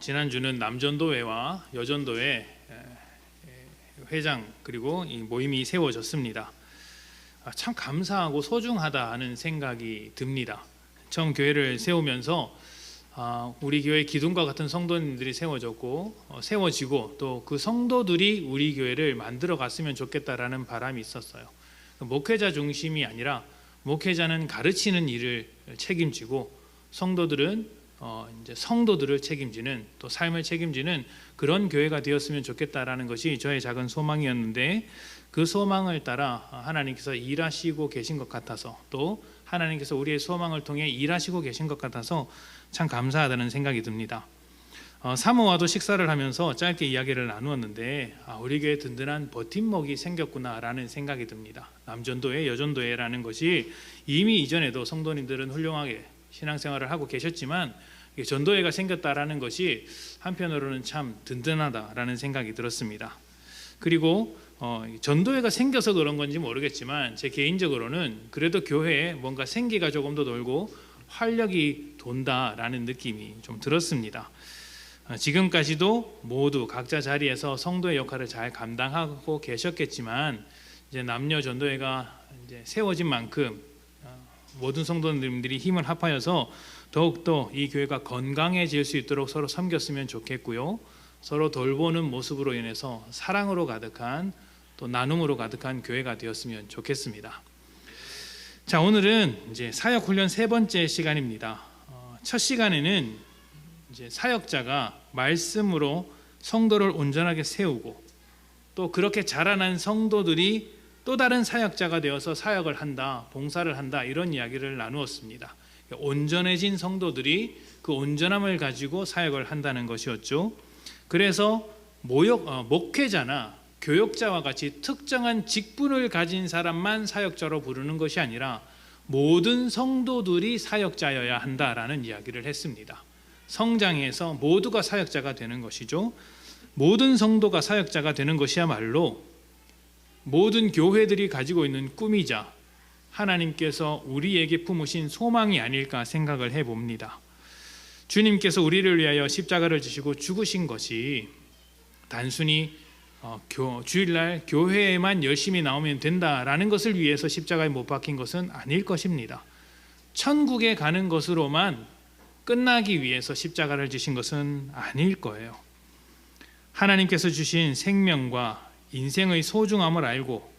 지난주는 남전도회와 여전도회 회장 그리고 이 모임이 세워졌습니다. 참 감사하고 소중하다 하는 생각이 듭니다. 처음 교회를 세우면서 우리 교회 기둥과 같은 성도님들이 세워지고 또 그 성도들이 우리 교회를 만들어 갔으면 좋겠다라는 바람이 있었어요. 목회자 중심이 아니라 목회자는 가르치는 일을 책임지고 성도들은 이제 성도들을 책임지는 또 삶을 책임지는 그런 교회가 되었으면 좋겠다라는 것이 저의 작은 소망이었는데, 그 소망을 따라 하나님께서 일하시고 계신 것 같아서, 또 하나님께서 우리의 소망을 통해 일하시고 계신 것 같아서 참 감사하다는 생각이 듭니다. 사모와도 식사를 하면서 짧게 이야기를 나누었는데 우리 교회에 든든한 버팀목이 생겼구나라는 생각이 듭니다. 남전도회, 여전도회라는 것이 이미 이전에도 성도님들은 훌륭하게 신앙생활을 하고 계셨지만 전도회가 생겼다라는 것이 한편으로는 참 든든하다라는 생각이 들었습니다. 그리고 전도회가 생겨서 그런 건지 모르겠지만 제 개인적으로는 그래도 교회에 뭔가 생기가 조금 더 돌고 활력이 돈다라는 느낌이 좀 들었습니다. 지금까지도 모두 각자 자리에서 성도의 역할을 잘 감당하고 계셨겠지만 이제 남녀 전도회가 이제 세워진 만큼 모든 성도님들이 힘을 합하여서 더욱더 이 교회가 건강해질 수 있도록 서로 섬겼으면 좋겠고요. 서로 돌보는 모습으로 인해서 사랑으로 가득한 또 나눔으로 가득한 교회가 되었으면 좋겠습니다. 자, 오늘은 이제 사역훈련 세 번째 시간입니다. 첫 시간에는 이제 사역자가 말씀으로 성도를 온전하게 세우고 또 그렇게 자라난 성도들이 또 다른 사역자가 되어서 사역을 한다, 봉사를 한다, 이런 이야기를 나누었습니다. 온전해진 성도들이 그 온전함을 가지고 사역을 한다는 것이었죠. 그래서 목회자나 교역자와 같이 특정한 직분을 가진 사람만 사역자로 부르는 것이 아니라 모든 성도들이 사역자여야 한다라는 이야기를 했습니다. 성장해서 모두가 사역자가 되는 것이죠. 모든 성도가 사역자가 되는 것이야말로 모든 교회들이 가지고 있는 꿈이자 하나님께서 우리에게 품으신 소망이 아닐까 생각을 해봅니다. 주님께서 우리를 위하여 십자가를 지시고 죽으신 것이 단순히 주일날 교회에만 열심히 나오면 된다라는 것을 위해서 십자가에 못 박힌 것은 아닐 것입니다. 천국에 가는 것으로만 끝나기 위해서 십자가를 지신 것은 아닐 거예요. 하나님께서 주신 생명과 인생의 소중함을 알고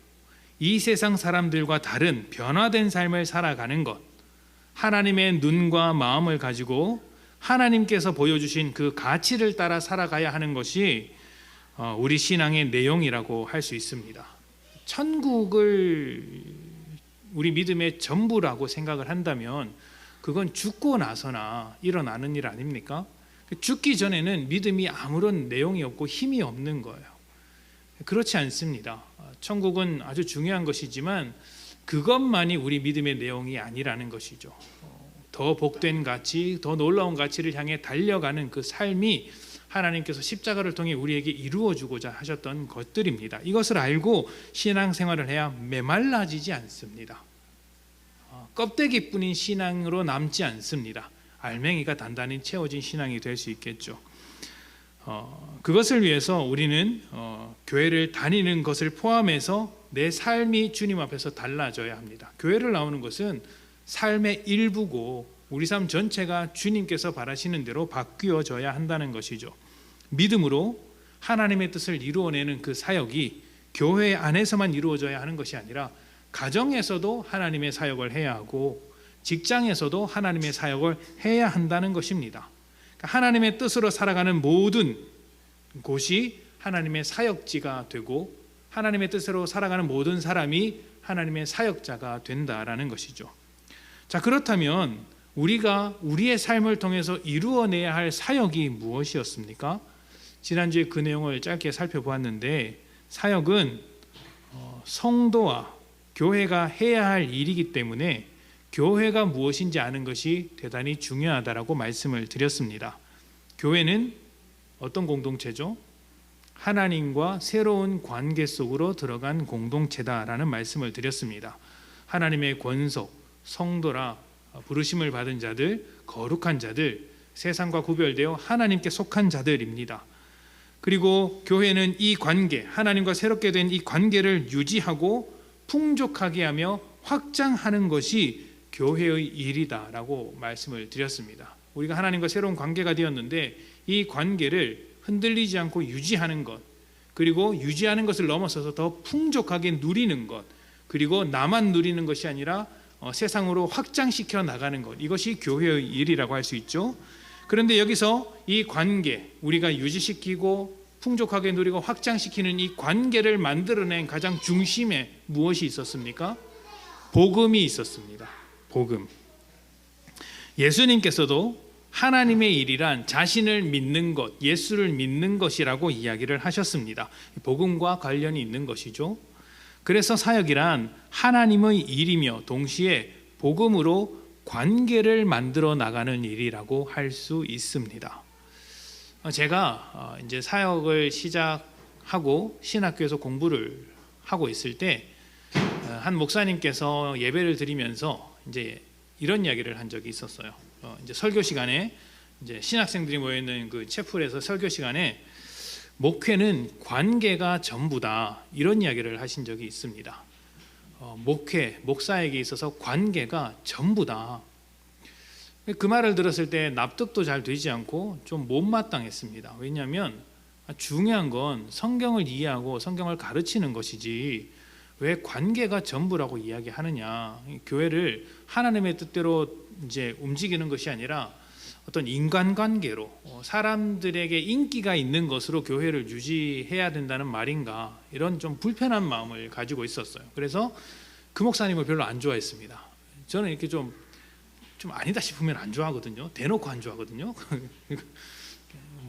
이 세상 사람들과 다른 변화된 삶을 살아가는 것, 하나님의 눈과 마음을 가지고 하나님께서 보여주신 그 가치를 따라 살아가야 하는 것이 우리 신앙의 내용이라고 할 수 있습니다. 천국을 우리 믿음의 전부라고 생각을 한다면 그건 죽고 나서나 일어나는 일 아닙니까? 죽기 전에는 믿음이 아무런 내용이 없고 힘이 없는 거예요. 그렇지 않습니다. 천국은 아주 중요한 것이지만 그것만이 우리 믿음의 내용이 아니라는 것이죠. 더 복된 가치, 더 놀라운 가치를 향해 달려가는 그 삶이 하나님께서 십자가를 통해 우리에게 이루어주고자 하셨던 것들입니다. 이것을 알고 신앙생활을 해야 메말라지지 않습니다. 껍데기뿐인 신앙으로 남지 않습니다. 알맹이가 단단히 채워진 신앙이 될 수 있겠죠. 그것을 위해서 우리는 교회를 다니는 것을 포함해서 내 삶이 주님 앞에서 달라져야 합니다. 교회를 나오는 것은 삶의 일부고 우리 삶 전체가 주님께서 바라시는 대로 바뀌어져야 한다는 것이죠. 믿음으로 하나님의 뜻을 이루어내는 그 사역이 교회 안에서만 이루어져야 하는 것이 아니라 가정에서도 하나님의 사역을 해야 하고 직장에서도 하나님의 사역을 해야 한다는 것입니다. 하나님의 뜻으로 살아가는 모든 곳이 하나님의 사역지가 되고 하나님의 뜻으로 살아가는 모든 사람이 하나님의 사역자가 된다라는 것이죠. 자, 그렇다면 우리가 우리의 삶을 통해서 이루어내야 할 사역이 무엇이었습니까? 지난주에 그 내용을 짧게 살펴보았는데 사역은 성도와 교회가 해야 할 일이기 때문에 교회가 무엇인지 아는 것이 대단히 중요하다라고 말씀을 드렸습니다. 교회는 어떤 공동체죠? 하나님과 새로운 관계 속으로 들어간 공동체다라는 말씀을 드렸습니다. 하나님의 권속, 성도라 부르심을 받은 자들, 거룩한 자들, 세상과 구별되어 하나님께 속한 자들입니다. 그리고 교회는 이 관계, 하나님과 새롭게 된 이 관계를 유지하고 풍족하게 하며 확장하는 것이 교회의 일이다라고 말씀을 드렸습니다. 우리가 하나님과 새로운 관계가 되었는데 이 관계를 흔들리지 않고 유지하는 것, 그리고 유지하는 것을 넘어서서 더 풍족하게 누리는 것, 그리고 나만 누리는 것이 아니라 세상으로 확장시켜 나가는 것, 이것이 교회의 일이라고 할 수 있죠. 그런데 여기서 이 관계, 우리가 유지시키고 풍족하게 누리고 확장시키는 이 관계를 만들어낸 가장 중심에 무엇이 있었습니까? 복음이 있었습니다. 복음. 예수님께서도 하나님의 일이란 자신을 믿는 것, 예수를 믿는 것이라고 이야기를 하셨습니다. 복음과 관련이 있는 것이죠. 그래서 사역이란 하나님의 일이며 동시에 복음으로 관계를 만들어 나가는 일이라고 할 수 있습니다. 제가 이제 사역을 시작하고 신학교에서 공부를 하고 있을 때 한 목사님께서 예배를 드리면서 이제 이런 이야기를 한 적이 있었어요. 이제 설교 시간에 이제 신학생들이 모여 있는 그 채플에서 설교 시간에 목회는 관계가 전부다, 이런 이야기를 하신 적이 있습니다. 목사에게 있어서 관계가 전부다. 그 말을 들었을 때 납득도 잘 되지 않고 좀 못마땅했습니다. 왜냐하면 중요한 건 성경을 이해하고 성경을 가르치는 것이지 왜 관계가 전부라고 이야기하느냐. 교회를 하나님의 뜻대로 이제 움직이는 것이 아니라 어떤 인간관계로 사람들에게 인기가 있는 것으로 교회를 유지해야 된다는 말인가, 이런 좀 불편한 마음을 가지고 있었어요. 그래서 그 목사님을 별로 안 좋아했습니다. 저는 이렇게 좀 아니다 싶으면 안 좋아하거든요. 대놓고 안 좋아하거든요.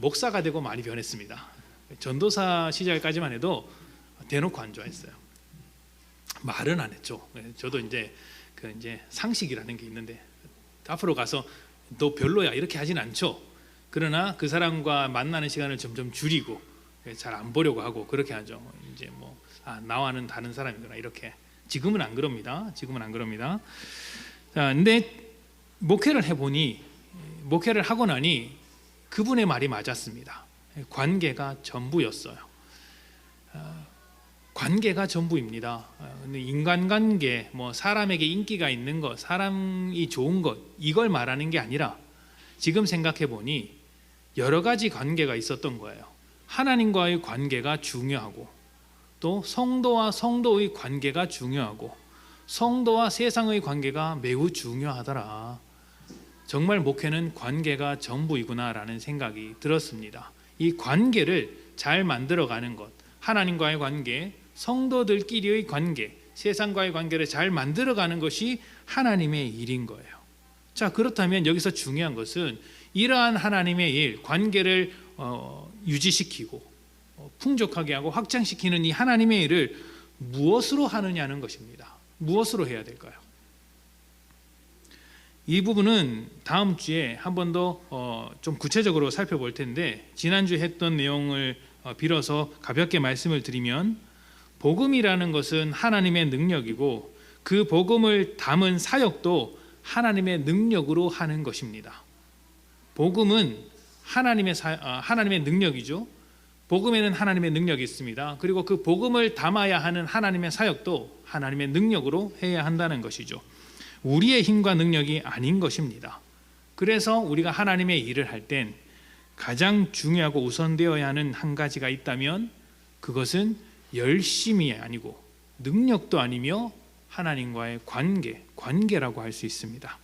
목사가 되고 많이 변했습니다. 전도사 시절까지만 해도 대놓고 안 좋아했어요. 말은 안 했죠. 저도 이제 상식이라는 게 있는데 앞으로 가서 너 별로야 이렇게 하진 않죠. 그러나 그 사람과 만나는 시간을 점점 줄이고 잘 안 보려고 하고 그렇게 하죠. 이제 나와는 다른 사람이구나 이렇게. 지금은 안 그럽니다. 자, 근데 목회를 하고 나니 그분의 말이 맞았습니다. 관계가 전부였어요. 관계가 전부입니다. 근데 인간관계, 사람에게 인기가 있는 것, 사람이 좋은 것, 이걸 말하는 게 아니라 지금 생각해 보니 여러 가지 관계가 있었던 거예요. 하나님과의 관계가 중요하고, 또 성도와 성도의 관계가 중요하고, 성도와 세상의 관계가 매우 중요하더라. 정말 목회는 관계가 전부이구나라는 생각이 들었습니다. 이 관계를 잘 만들어가는 것, 하나님과의 관계, 성도들끼리의 관계, 세상과의 관계를 잘 만들어가는 것이 하나님의 일인 거예요. 자, 그렇다면 여기서 중요한 것은 이러한 하나님의 일, 관계를 유지시키고 풍족하게 하고 확장시키는 이 하나님의 일을 무엇으로 하느냐는 것입니다. 무엇으로 해야 될까요? 이 부분은 다음 주에 한 번 더 좀 구체적으로 살펴볼 텐데, 지난주에 했던 내용을 빌어서 가볍게 말씀을 드리면, 복음이라는 것은 하나님의 능력이고 그 복음을 담은 사역도 하나님의 능력으로 하는 것입니다. 복음은 하나님의 능력이죠. 복음에는 하나님의 능력이 있습니다. 그리고 그 복음을 담아야 하는 하나님의 사역도 하나님의 능력으로 해야 한다는 것이죠. 우리의 힘과 능력이 아닌 것입니다. 그래서 우리가 하나님의 일을 할 땐 가장 중요하고 우선되어야 하는 한 가지가 있다면 그것은 열심이 아니고 능력도 아니며 하나님과의 관계라고 할 수 있습니다.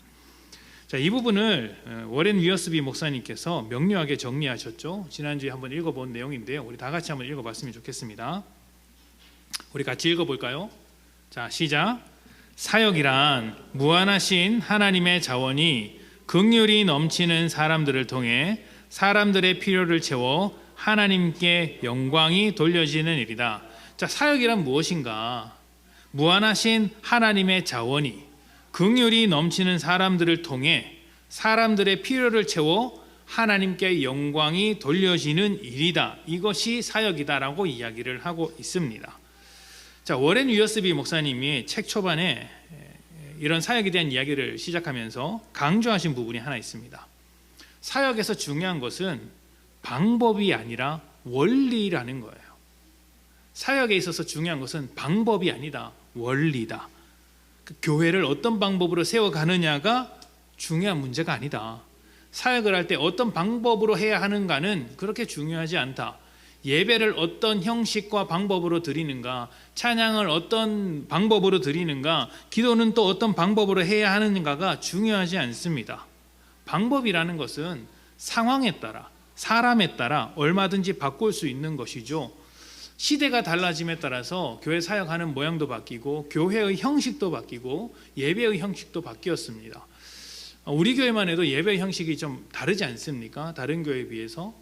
자, 이 부분을 워렌 위어스비 목사님께서 명료하게 정리하셨죠. 지난주에 한번 읽어본 내용인데요. 우리 다 같이 한번 읽어봤으면 좋겠습니다. 우리 같이 읽어볼까요? 자, 시작. 사역이란 무한하신 하나님의 자원이 긍휼이 넘치는 사람들을 통해 사람들의 필요를 채워 하나님께 영광이 돌려지는 일이다. 자, 사역이란 무엇인가? 무한하신 하나님의 자원이 긍휼이 넘치는 사람들을 통해 사람들의 필요를 채워 하나님께 영광이 돌려지는 일이다. 이것이 사역이다라고 이야기를 하고 있습니다. 자, 워렌 위어스비 목사님이 책 초반에 이런 사역에 대한 이야기를 시작하면서 강조하신 부분이 하나 있습니다. 사역에서 중요한 것은 방법이 아니라 원리라는 거예요. 사역에 있어서 중요한 것은 방법이 아니다, 원리다. 그 교회를 어떤 방법으로 세워가느냐가 중요한 문제가 아니다. 사역을 할 때 어떤 방법으로 해야 하는가는 그렇게 중요하지 않다. 예배를 어떤 형식과 방법으로 드리는가, 찬양을 어떤 방법으로 드리는가, 기도는 또 어떤 방법으로 해야 하는가가 중요하지 않습니다. 방법이라는 것은 상황에 따라, 사람에 따라 얼마든지 바꿀 수 있는 것이죠. 시대가 달라짐에 따라서 교회 사역하는 모양도 바뀌고 교회의 형식도 바뀌고 예배의 형식도 바뀌었습니다. 우리 교회만 해도 예배 형식이 좀 다르지 않습니까? 다른 교회에 비해서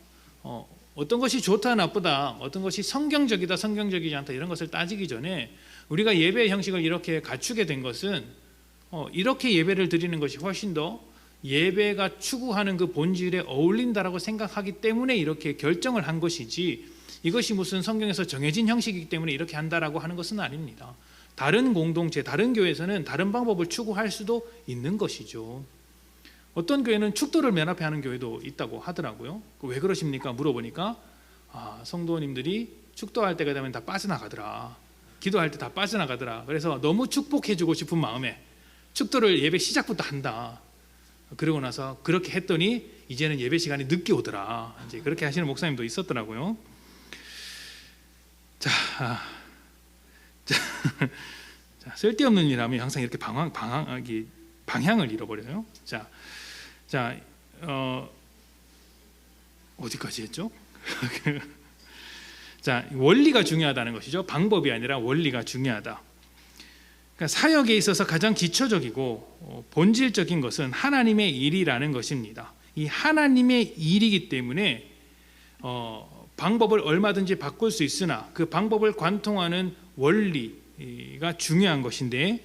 어떤 것이 좋다 나쁘다, 어떤 것이 성경적이다 성경적이지 않다 이런 것을 따지기 전에 우리가 예배 형식을 이렇게 갖추게 된 것은 이렇게 예배를 드리는 것이 훨씬 더 예배가 추구하는 그 본질에 어울린다라고 생각하기 때문에 이렇게 결정을 한 것이지, 이것이 무슨 성경에서 정해진 형식이기 때문에 이렇게 한다라고 하는 것은 아닙니다. 다른 공동체, 다른 교회에서는 다른 방법을 추구할 수도 있는 것이죠. 어떤 교회는 축도를 맨 앞에 하는 교회도 있다고 하더라고요. 왜 그러십니까? 물어보니까 성도님들이 축도할 때가 되면 다 빠져나가더라. 기도할 때 다 빠져나가더라. 그래서 너무 축복해주고 싶은 마음에 축도를 예배 시작부터 한다. 그러고 나서 그렇게 했더니 이제는 예배 시간이 늦게 오더라. 이제 그렇게 하시는 목사님도 있었더라고요. 자, 쓸데없는 일 하면 항상 이렇게 방향을 잃어버려요. 어디까지 했죠? 자, 원리가 중요하다는 것이죠. 방법이 아니라 원리가 중요하다. 그러니까 사역에 있어서 가장 기초적이고 본질적인 것은 하나님의 일이라는 것입니다. 이 하나님의 일이기 때문에 방법을 얼마든지 바꿀 수 있으나 그 방법을 관통하는 원리가 중요한 것인데,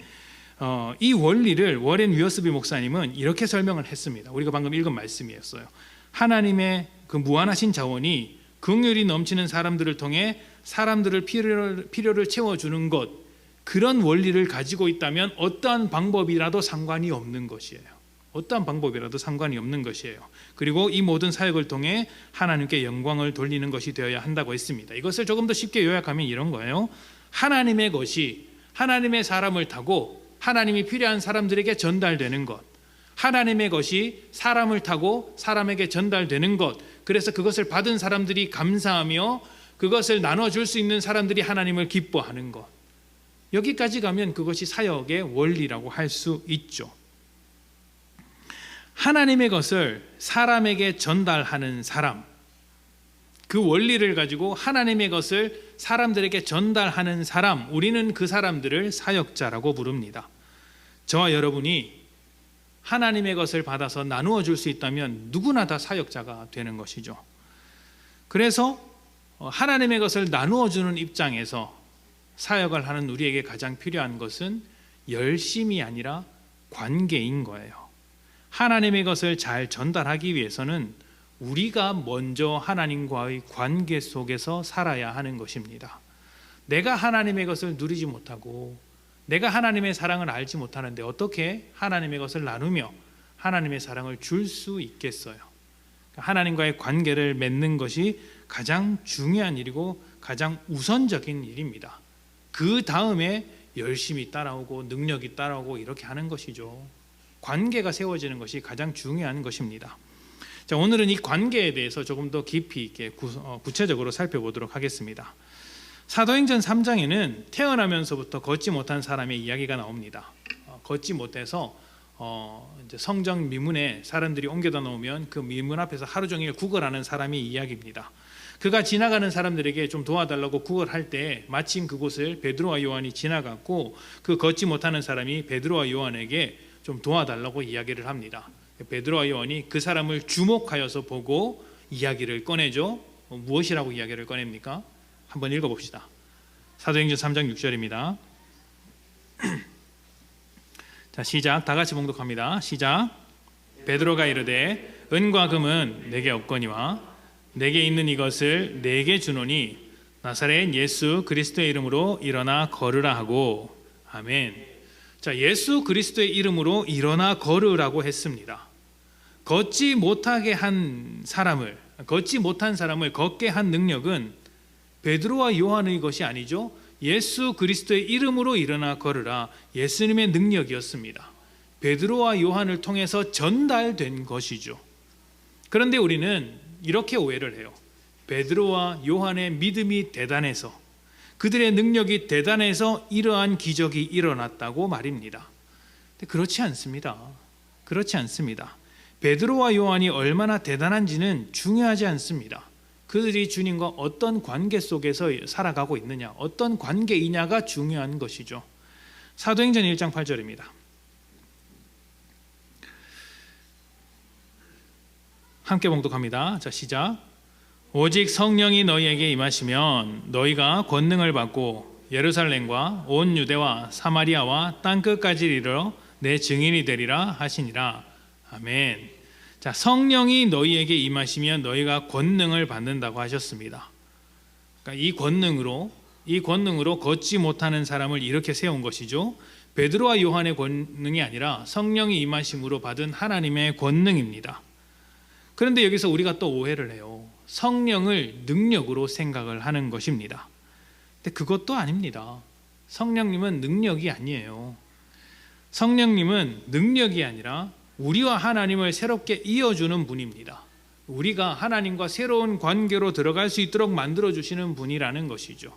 이 원리를 워렌 위어스비 목사님은 이렇게 설명을 했습니다. 우리가 방금 읽은 말씀이었어요. 하나님의 그 무한하신 자원이 긍휼이 넘치는 사람들을 통해 사람들을 필요를 채워주는 것, 그런 원리를 가지고 있다면 어떠한 방법이라도 상관이 없는 것이에요. 어떠한 방법이라도 상관이 없는 것이에요. 그리고 이 모든 사역을 통해 하나님께 영광을 돌리는 것이 되어야 한다고 했습니다. 이것을 조금 더 쉽게 요약하면 이런 거예요. 하나님의 것이 하나님의 사람을 타고 하나님이 필요한 사람들에게 전달되는 것, 하나님의 것이 사람을 타고 사람에게 전달되는 것, 그래서 그것을 받은 사람들이 감사하며 그것을 나눠줄 수 있는 사람들이 하나님을 기뻐하는 것, 여기까지 가면 그것이 사역의 원리라고 할 수 있죠. 하나님의 것을 사람에게 전달하는 사람, 그 원리를 가지고 하나님의 것을 사람들에게 전달하는 사람, 우리는 그 사람들을 사역자라고 부릅니다. 저와 여러분이 하나님의 것을 받아서 나누어 줄 수 있다면 누구나 다 사역자가 되는 것이죠. 그래서 하나님의 것을 나누어 주는 입장에서 사역을 하는 우리에게 가장 필요한 것은 열심이 아니라 관계인 거예요. 하나님의 것을 잘 전달하기 위해서는 우리가 먼저 하나님과의 관계 속에서 살아야 하는 것입니다. 내가 하나님의 것을 누리지 못하고 내가 하나님의 사랑을 알지 못하는데 어떻게 하나님의 것을 나누며 하나님의 사랑을 줄 수 있겠어요? 하나님과의 관계를 맺는 것이 가장 중요한 일이고 가장 우선적인 일입니다. 그 다음에 열심히 따라오고 능력이 따라오고 이렇게 하는 것이죠. 관계가 세워지는 것이 가장 중요한 것입니다. 자, 오늘은 이 관계에 대해서 조금 더 깊이 있게 구체적으로 살펴보도록 하겠습니다. 사도행전 3장에는 태어나면서부터 걷지 못한 사람의 이야기가 나옵니다. 걷지 못해서 이제 성정 미문에 사람들이 옮겨다 놓으면 그 미문 앞에서 하루 종일 구걸하는 사람의 이야기입니다. 그가 지나가는 사람들에게 좀 도와달라고 구걸할 때 마침 그곳을 베드로와 요한이 지나갔고 그 걷지 못하는 사람이 베드로와 요한에게 좀 도와달라고 이야기를 합니다. 베드로와 요한이 그 사람을 주목하여서 보고 이야기를 꺼내죠. 무엇이라고 이야기를 꺼냅니까? 한번 읽어봅시다. 사도행전 3장 6절입니다. 자, 시작. 다 같이 봉독합니다. 시작. 베드로가 이르되 은과 금은 내게 없거니와 내게 있는 이것을 내게 주노니 나사렛 예수 그리스도의 이름으로 일어나 걸으라 하고. 아멘. 자, 예수 그리스도의 이름으로 일어나 걸으라고 했습니다. 걷지 못한 사람을 걷게 한 능력은 베드로와 요한의 것이 아니죠. 예수 그리스도의 이름으로 일어나 걸으라, 예수님의 능력이었습니다. 베드로와 요한을 통해서 전달된 것이죠. 그런데 우리는 이렇게 오해를 해요. 베드로와 요한의 믿음이 대단해서, 그들의 능력이 대단해서 이러한 기적이 일어났다고 말입니다. 근데 그렇지 않습니다. 그렇지 않습니다. 베드로와 요한이 얼마나 대단한지는 중요하지 않습니다. 그들이 주님과 어떤 관계 속에서 살아가고 있느냐, 어떤 관계이냐가 중요한 것이죠. 사도행전 1장 8절입니다. 함께 봉독합니다. 자, 시작. 오직 성령이 너희에게 임하시면 너희가 권능을 받고 예루살렘과 온 유대와 사마리아와 땅끝까지 이르러 내 증인이 되리라 하시니라. 아멘. 자, 성령이 너희에게 임하시면 너희가 권능을 받는다고 하셨습니다. 그러니까 이 권능으로 걷지 못하는 사람을 이렇게 세운 것이죠. 베드로와 요한의 권능이 아니라 성령이 임하심으로 받은 하나님의 권능입니다. 그런데 여기서 우리가 또 오해를 해요. 성령을 능력으로 생각을 하는 것입니다. 근데 그것도 아닙니다. 성령님은 능력이 아니에요. 성령님은 능력이 아니라 우리와 하나님을 새롭게 이어주는 분입니다. 우리가 하나님과 새로운 관계로 들어갈 수 있도록 만들어주시는 분이라는 것이죠.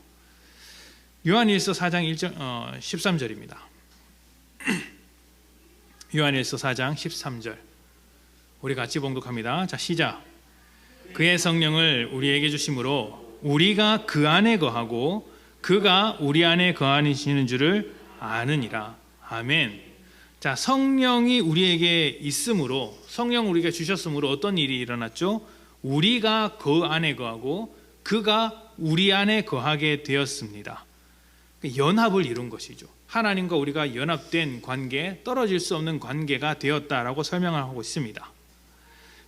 요한일서 4장 13절입니다. 요한일서 4장 13절 우리 같이 봉독합니다. 자, 시작. 그의 성령을 우리에게 주심으로 우리가 그 안에 거하고 그가 우리 안에 거하시는 줄을 아느니라. 아멘. 자, 성령이 우리에게 있으므로, 성령 우리가 주셨으므로 어떤 일이 일어났죠? 우리가 그 안에 거하고 그가 우리 안에 거하게 되었습니다. 연합을 이룬 것이죠. 하나님과 우리가 연합된 관계, 떨어질 수 없는 관계가 되었다라고 설명을 하고 있습니다.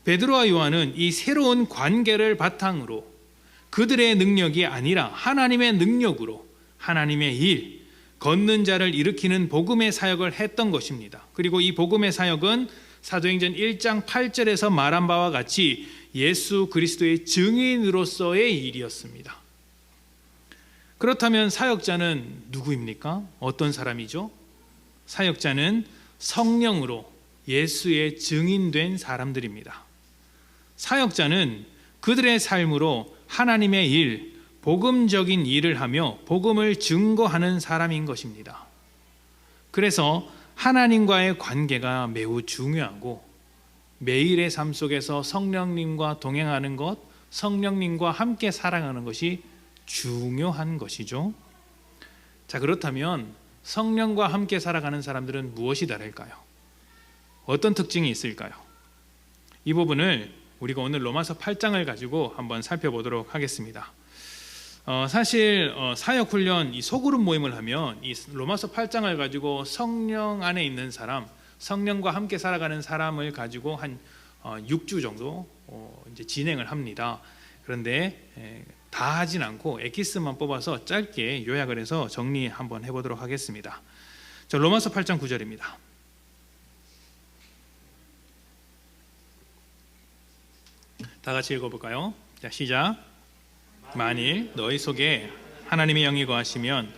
베드로와 요한은 이 새로운 관계를 바탕으로 그들의 능력이 아니라 하나님의 능력으로 하나님의 일, 걷는 자를 일으키는 복음의 사역을 했던 것입니다. 그리고 이 복음의 사역은 사도행전 1장 8절에서 말한 바와 같이 예수 그리스도의 증인으로서의 일이었습니다. 그렇다면 사역자는 누구입니까? 어떤 사람이죠? 사역자는 성령으로 예수의 증인된 사람들입니다. 사역자는 그들의 삶으로 하나님의 일, 복음적인 일을 하며 복음을 증거하는 사람인 것입니다. 그래서 하나님과의 관계가 매우 중요하고 매일의 삶 속에서 성령님과 동행하는 것, 성령님과 함께 살아가는 것이 중요한 것이죠. 자, 그렇다면 성령과 함께 살아가는 사람들은 무엇이 다를까요? 어떤 특징이 있을까요? 이 부분을 우리가 오늘 로마서 8장을 가지고 한번 살펴보도록 하겠습니다. 사실 사역훈련 이 소그룹 모임을 하면 이 로마서 8장을 가지고 성령 안에 있는 사람, 성령과 함께 살아가는 사람을 가지고 한 6주 정도 이제 진행을 합니다. 그런데 다 하진 않고 엑기스만 뽑아서 짧게 요약을 해서 정리 한번 해보도록 하겠습니다. 자, 로마서 8장 9절입니다. 다 같이 읽어볼까요? 자, 시작. 만일 너희 속에 하나님의 영이 거하시면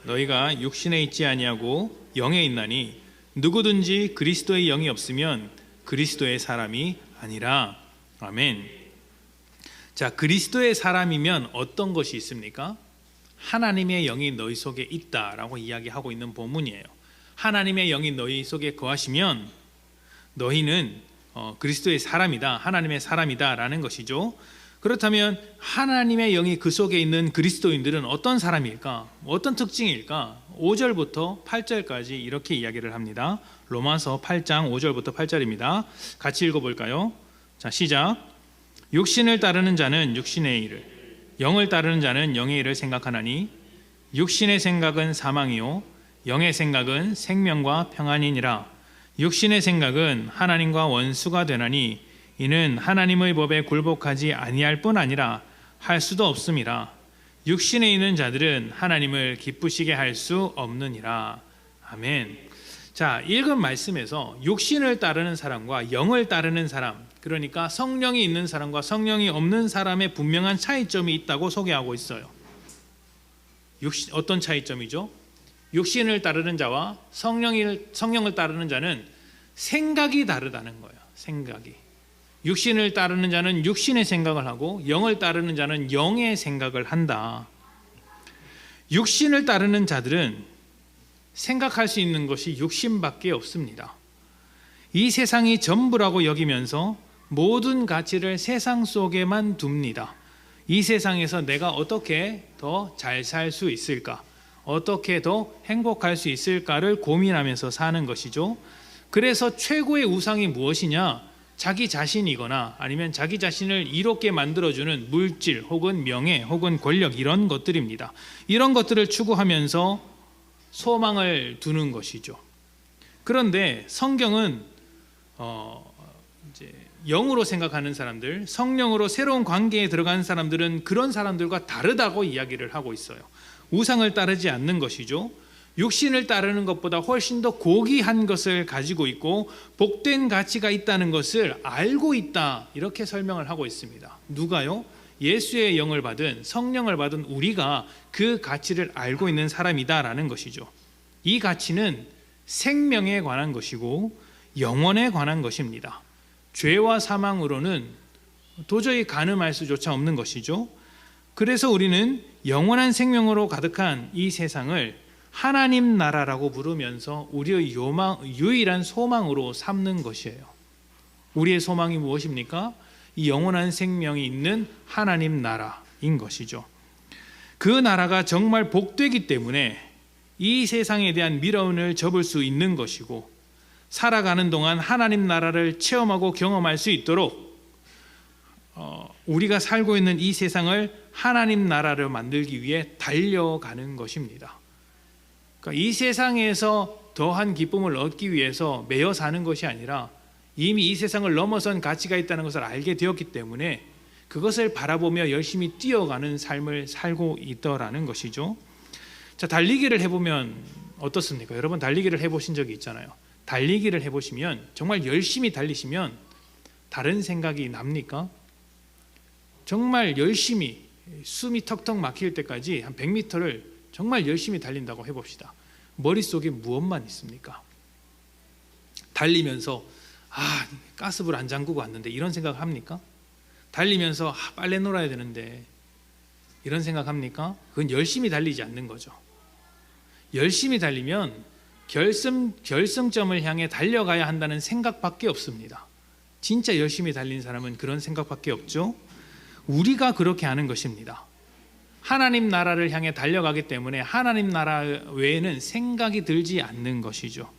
너희가 육신에 있지 아니하고 영에 있나니 누구든지 그리스도의 영이 없으면 그리스도의 사람이 아니라. 아멘. 자, 그리스도의 사람이면 어떤 것이 있습니까? 하나님의 영이 너희 속에 있다라고 이야기하고 있는 본문이에요. 하나님의 영이 너희 속에 거하시면 너희는 그리스도의 사람이다, 하나님의 사람이다라는 것이죠. 그렇다면 하나님의 영이 그 속에 있는 그리스도인들은 어떤 사람일까? 어떤 특징일까? 5절부터 8절까지 이렇게 이야기를 합니다. 로마서 8장 5절부터 8절입니다. 같이 읽어볼까요? 자, 시작. 육신을 따르는 자는 육신의 일을, 영을 따르는 자는 영의 일을 생각하나니 육신의 생각은 사망이요 영의 생각은 생명과 평안이니라. 육신의 생각은 하나님과 원수가 되나니 이는 하나님의 법에 굴복하지 아니할 뿐 아니라 할 수도 없음이라. 육신에 있는 자들은 하나님을 기쁘시게 할 수 없느니라. 아멘. 자, 읽은 말씀에서 육신을 따르는 사람과 영을 따르는 사람, 그러니까 성령이 있는 사람과 성령이 없는 사람의 분명한 차이점이 있다고 소개하고 있어요. 어떤 차이점이죠? 육신을 따르는 자와 성령을 따르는 자는 생각이 다르다는 거예요. 생각이. 육신을 따르는 자는 육신의 생각을 하고 영을 따르는 자는 영의 생각을 한다. 육신을 따르는 자들은 생각할 수 있는 것이 육신밖에 없습니다. 이 세상이 전부라고 여기면서 모든 가치를 세상 속에만 둡니다. 이 세상에서 내가 어떻게 더 잘 살 수 있을까? 어떻게 더 행복할 수 있을까를 고민하면서 사는 것이죠. 그래서 최고의 우상이 무엇이냐? 자기 자신이거나 아니면 자기 자신을 이롭게 만들어주는 물질 혹은 명예 혹은 권력, 이런 것들입니다. 이런 것들을 추구하면서 소망을 두는 것이죠. 그런데 성경은 이제 영으로 생각하는 사람들, 성령으로 새로운 관계에 들어가는 사람들은 그런 사람들과 다르다고 이야기를 하고 있어요. 우상을 따르지 않는 것이죠. 육신을 따르는 것보다 훨씬 더 고귀한 것을 가지고 있고 복된 가치가 있다는 것을 알고 있다, 이렇게 설명을 하고 있습니다. 누가요? 예수의 영을 받은, 성령을 받은 우리가 그 가치를 알고 있는 사람이다라는 것이죠. 이 가치는 생명에 관한 것이고 영원에 관한 것입니다. 죄와 사망으로는 도저히 가늠할 수조차 없는 것이죠. 그래서 우리는 영원한 생명으로 가득한 이 세상을 하나님 나라라고 부르면서 우리의 유일한 소망으로 삼는 것이에요. 우리의 소망이 무엇입니까? 이 영원한 생명이 있는 하나님 나라인 것이죠. 그 나라가 정말 복되기 때문에 이 세상에 대한 미련을 접을 수 있는 것이고, 살아가는 동안 하나님 나라를 체험하고 경험할 수 있도록 우리가 살고 있는 이 세상을 하나님 나라를 만들기 위해 달려가는 것입니다. 그러니까 이 세상에서 더한 기쁨을 얻기 위해서 매여 사는 것이 아니라 이미 이 세상을 넘어선 가치가 있다는 것을 알게 되었기 때문에 그것을 바라보며 열심히 뛰어가는 삶을 살고 있더라는 것이죠. 자, 달리기를 해보면 어떻습니까? 여러분 달리기를 해보신 적이 있잖아요. 달리기를 해보시면, 정말 열심히 달리시면 다른 생각이 납니까? 정말 열심히 숨이 턱턱 막힐 때까지 한 100m를 정말 열심히 달린다고 해봅시다. 머릿속에 무엇만 있습니까? 달리면서 가스불 안 잠그고 왔는데 이런 생각 합니까? 달리면서 빨래 놀아야 되는데 이런 생각 합니까? 그건 열심히 달리지 않는 거죠. 열심히 달리면 결승점을 향해 달려가야 한다는 생각밖에 없습니다. 진짜 열심히 달린 사람은 그런 생각밖에 없죠. 우리가 그렇게 하는 것입니다. 하나님 나라를 향해 달려가기 때문에 하나님 나라 외에는 생각이 들지 않는 것이죠.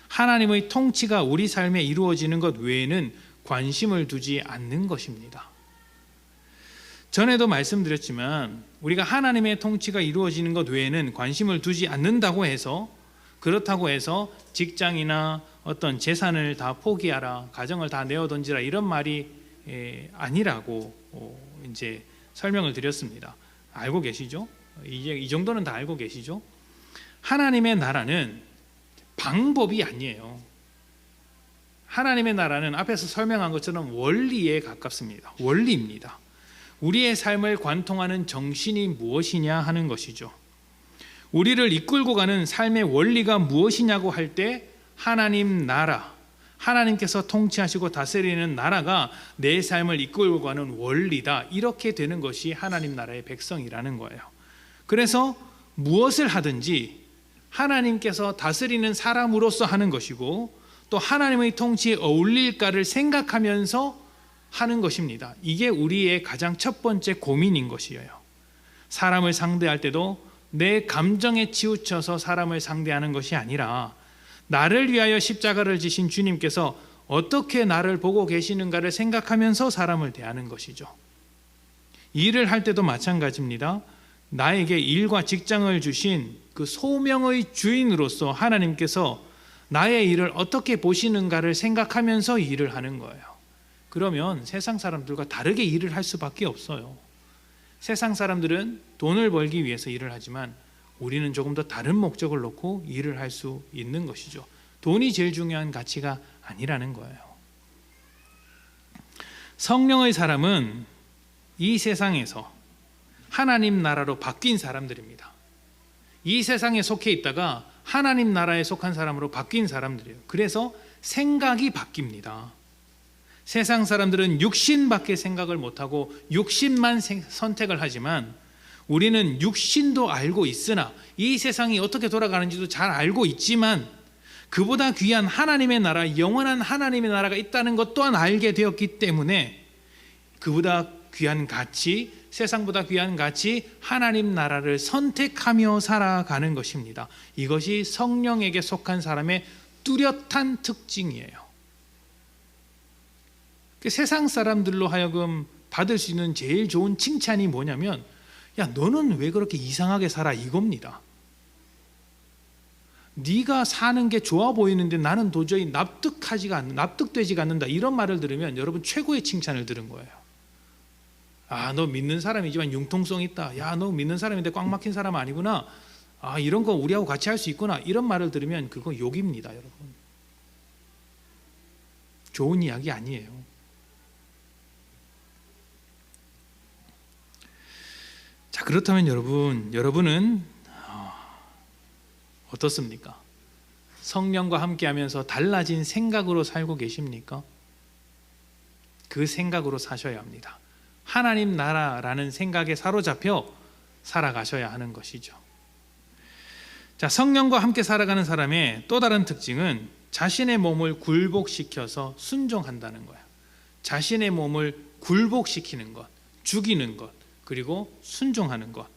하나님의 통치가 우리 삶에 이루어지는 것 외에는 관심을 두지 않는 것입니다. 전에도 말씀드렸지만 우리가 하나님의 통치가 이루어지는 것 외에는 관심을 두지 않는다고 해서, 그렇다고 해서 직장이나 어떤 재산을 다 포기하라, 가정을 다 내어던지라, 이런 말이 아니라고 이제 설명을 드렸습니다. 알고 계시죠? 이제 이 정도는 다 알고 계시죠? 하나님의 나라는 방법이 아니에요. 하나님의 나라는 앞에서 설명한 것처럼 원리에 가깝습니다. 원리입니다. 우리의 삶을 관통하는 정신이 무엇이냐 하는 것이죠. 우리를 이끌고 가는 삶의 원리가 무엇이냐고 할 때 하나님 나라, 하나님께서 통치하시고 다스리는 나라가 내 삶을 이끌고 가는 원리다, 이렇게 되는 것이 하나님 나라의 백성이라는 거예요. 그래서 무엇을 하든지 하나님께서 다스리는 사람으로서 하는 것이고, 또 하나님의 통치에 어울릴까를 생각하면서 하는 것입니다. 이게 우리의 가장 첫 번째 고민인 것이에요. 사람을 상대할 때도 내 감정에 치우쳐서 사람을 상대하는 것이 아니라 나를 위하여 십자가를 지신 주님께서 어떻게 나를 보고 계시는가를 생각하면서 사람을 대하는 것이죠. 일을 할 때도 마찬가지입니다. 나에게 일과 직장을 주신 그 소명의 주인으로서 하나님께서 나의 일을 어떻게 보시는가를 생각하면서 일을 하는 거예요. 그러면 세상 사람들과 다르게 일을 할 수밖에 없어요. 세상 사람들은 돈을 벌기 위해서 일을 하지만 우리는 조금 더 다른 목적을 놓고 일을 할 수 있는 것이죠. 돈이 제일 중요한 가치가 아니라는 거예요. 성령의 사람은 이 세상에서 하나님 나라로 바뀐 사람들입니다. 이 세상에 속해 있다가 하나님 나라에 속한 사람으로 바뀐 사람들이에요. 그래서 생각이 바뀝니다. 세상 사람들은 육신밖에 생각을 못하고 육신만 선택을 하지만 우리는 육신도 알고 있으나 이 세상이 어떻게 돌아가는지도 잘 알고 있지만 그보다 귀한 하나님의 나라, 영원한 하나님의 나라가 있다는 것 또한 알게 되었기 때문에 그보다 귀한 가치, 세상보다 귀한 가치, 하나님 나라를 선택하며 살아가는 것입니다. 이것이 성령에게 속한 사람의 뚜렷한 특징이에요. 세상 사람들로 하여금 받을 수 있는 제일 좋은 칭찬이 뭐냐면, 야, 너는 왜 그렇게 이상하게 살아? 이겁니다. 네가 사는 게 좋아 보이는데 나는 도저히 납득되지가 않는다. 이런 말을 들으면 여러분 최고의 칭찬을 들은 거예요. 아, 너 믿는 사람이지만 융통성 있다. 야, 너 믿는 사람인데 꽉 막힌 사람 아니구나. 아, 이런 거 우리하고 같이 할 수 있구나. 이런 말을 들으면 그거 욕입니다, 여러분. 좋은 이야기 아니에요. 자, 그렇다면 여러분은 어떻습니까? 성령과 함께하면서 달라진 생각으로 살고 계십니까? 그 생각으로 사셔야 합니다. 하나님 나라라는 생각에 사로잡혀 살아가셔야 하는 것이죠. 자, 성령과 함께 살아가는 사람의 또 다른 특징은 자신의 몸을 굴복시켜서 순종한다는 거예요. 자신의 몸을 굴복시키는 것, 죽이는 것, 그리고 순종하는 것.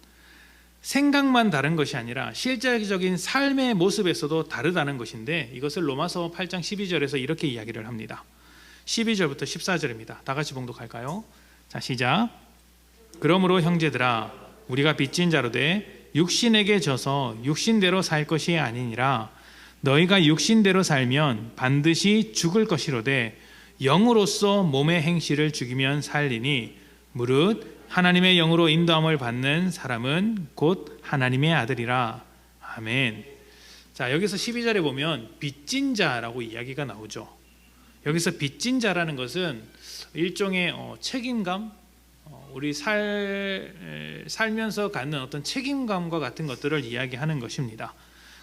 생각만 다른 것이 아니라 실제적인 삶의 모습에서도 다르다는 것인데 이것을 로마서 8장 12절에서 이렇게 이야기를 합니다. 12절부터 14절입니다. 다 같이 봉독할까요? 자, 시작. 그러므로 형제들아, 우리가 빚진 자로 돼 육신에게 져서 육신대로 살 것이 아니니라. 너희가 육신대로 살면 반드시 죽을 것이로되 영으로서 몸의 행실을 죽이면 살리니 무릇 하나님의 영으로 인도함을 받는 사람은 곧 하나님의 아들이라. 아멘. 자, 여기서 12절에 보면 빚진 자라고 이야기가 나오죠. 여기서 빚진 자라는 것은 일종의 책임감, 우리 살면서 갖는 어떤 책임감과 같은 것들을 이야기하는 것입니다.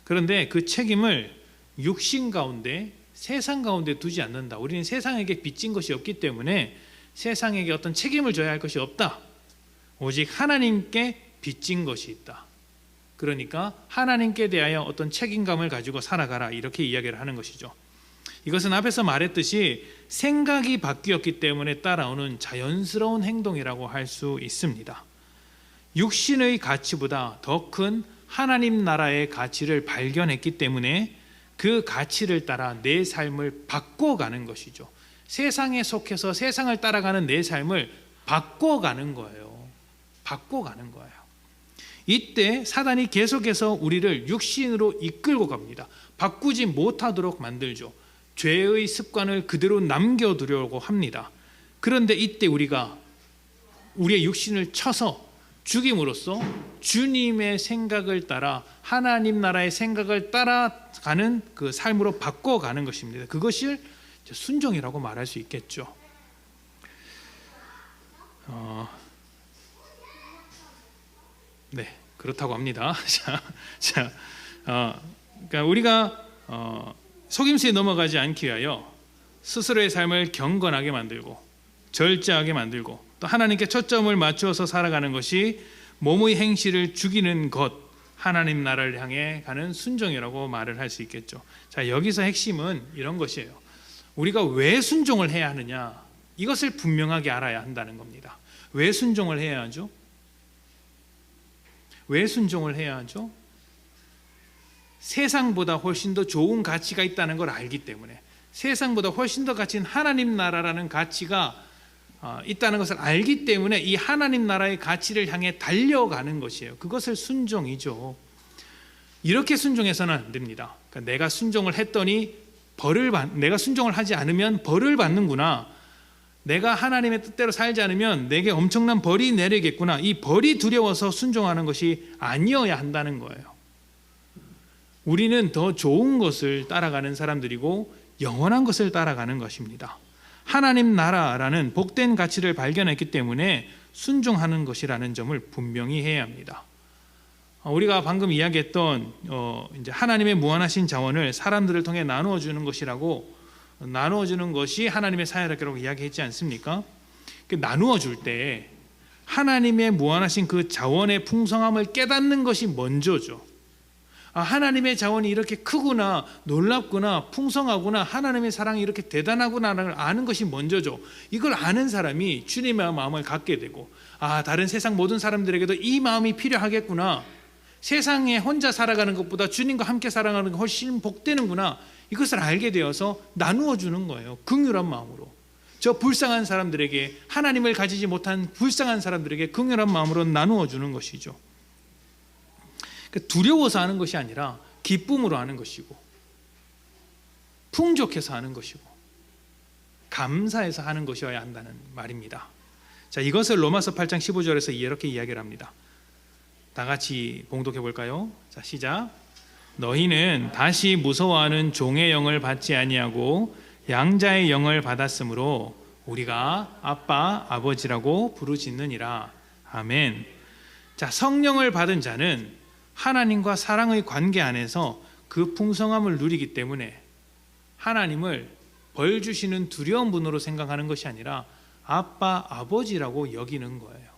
그런데 그 책임을 육신 가운데, 세상 가운데 두지 않는다. 우리는 세상에게 빚진 것이 없기 때문에 세상에게 어떤 책임을 져야 할 것이 없다. 오직 하나님께 빚진 것이 있다. 그러니까 하나님께 대하여 어떤 책임감을 가지고 살아가라, 이렇게 이야기를 하는 것이죠. 이것은 앞에서 말했듯이 생각이 바뀌었기 때문에 따라오는 자연스러운 행동이라고 할 수 있습니다. 육신의 가치보다 더 큰 하나님 나라의 가치를 발견했기 때문에 그 가치를 따라 내 삶을 바꿔가는 것이죠. 세상에 속해서 세상을 따라가는 내 삶을 바꿔가는 거예요. 바꿔가는 거예요. 이때 사단이 계속해서 우리를 육신으로 이끌고 갑니다. 바꾸지 못하도록 만들죠. 죄의 습관을 그대로 남겨두려고 합니다. 그런데 이때 우리가 우리의 육신을 쳐서 죽임으로써 주님의 생각을 따라 하나님 나라의 생각을 따라가는 그 삶으로 바꿔가는 것입니다. 그것을 순종이라고 말할 수 있겠죠. 네, 그렇다고 합니다. 그러니까 우리가 속임수에 넘어가지 않기 위하여 스스로의 삶을 경건하게 만들고 절제하게 만들고 또 하나님께 초점을 맞추어서 살아가는 것이 몸의 행실을 죽이는 것, 하나님 나라를 향해 가는 순종이라고 말을 할 수 있겠죠. 자, 여기서 핵심은 이런 것이에요. 우리가 왜 순종을 해야 하느냐, 이것을 분명하게 알아야 한다는 겁니다. 왜 순종을 해야 하죠? 왜 순종을 해야 하죠? 세상보다 훨씬 더 좋은 가치가 있다는 걸 알기 때문에, 세상보다 훨씬 더 가치인 하나님 나라라는 가치가 있다는 것을 알기 때문에 이 하나님 나라의 가치를 향해 달려가는 것이에요. 그것을 순종이죠. 이렇게 순종해서는 안 됩니다. 그러니까 내가 순종을 했더니 내가 순종을 하지 않으면 벌을 받는구나, 내가 하나님의 뜻대로 살지 않으면 내게 엄청난 벌이 내리겠구나, 이 벌이 두려워서 순종하는 것이 아니어야 한다는 거예요. 우리는 더 좋은 것을 따라가는 사람들이고 영원한 것을 따라가는 것입니다. 하나님 나라라는 복된 가치를 발견했기 때문에 순종하는 것이라는 점을 분명히 해야 합니다. 우리가 방금 이야기했던 이제 하나님의 무한하신 자원을 사람들을 통해 나누어 주는 것이라고, 나누어 주는 것이 하나님의 사역이라고 이야기했지 않습니까? 나누어 줄 때 하나님의 무한하신 그 자원의 풍성함을 깨닫는 것이 먼저죠. 하나님의 자원이 이렇게 크구나, 놀랍구나, 풍성하구나, 하나님의 사랑이 이렇게 대단하구나를 아는 것이 먼저죠. 이걸 아는 사람이 주님의 마음을 갖게 되고, 다른 세상 모든 사람들에게도 이 마음이 필요하겠구나, 세상에 혼자 살아가는 것보다 주님과 함께 살아가는 게 훨씬 복되는구나, 이것을 알게 되어서 나누어 주는 거예요. 긍휼한 마음으로. 저 불쌍한 사람들에게, 하나님을 가지지 못한 불쌍한 사람들에게 긍휼한 마음으로 나누어 주는 것이죠. 두려워서 하는 것이 아니라 기쁨으로 하는 것이고, 풍족해서 하는 것이고, 감사해서 하는 것이어야 한다는 말입니다. 자, 이것을 로마서 8장 15절에서 이렇게 이야기를 합니다. 다 같이 봉독해 볼까요? 자, 시작. 너희는 다시 무서워하는 종의 영을 받지 아니하고 양자의 영을 받았으므로 우리가 아빠, 아버지라고 부르짖느니라. 아멘. 자, 성령을 받은 자는 하나님과 사랑의 관계 안에서 그 풍성함을 누리기 때문에 하나님을 벌 주시는 두려운 분으로 생각하는 것이 아니라 아빠, 아버지라고 여기는 거예요.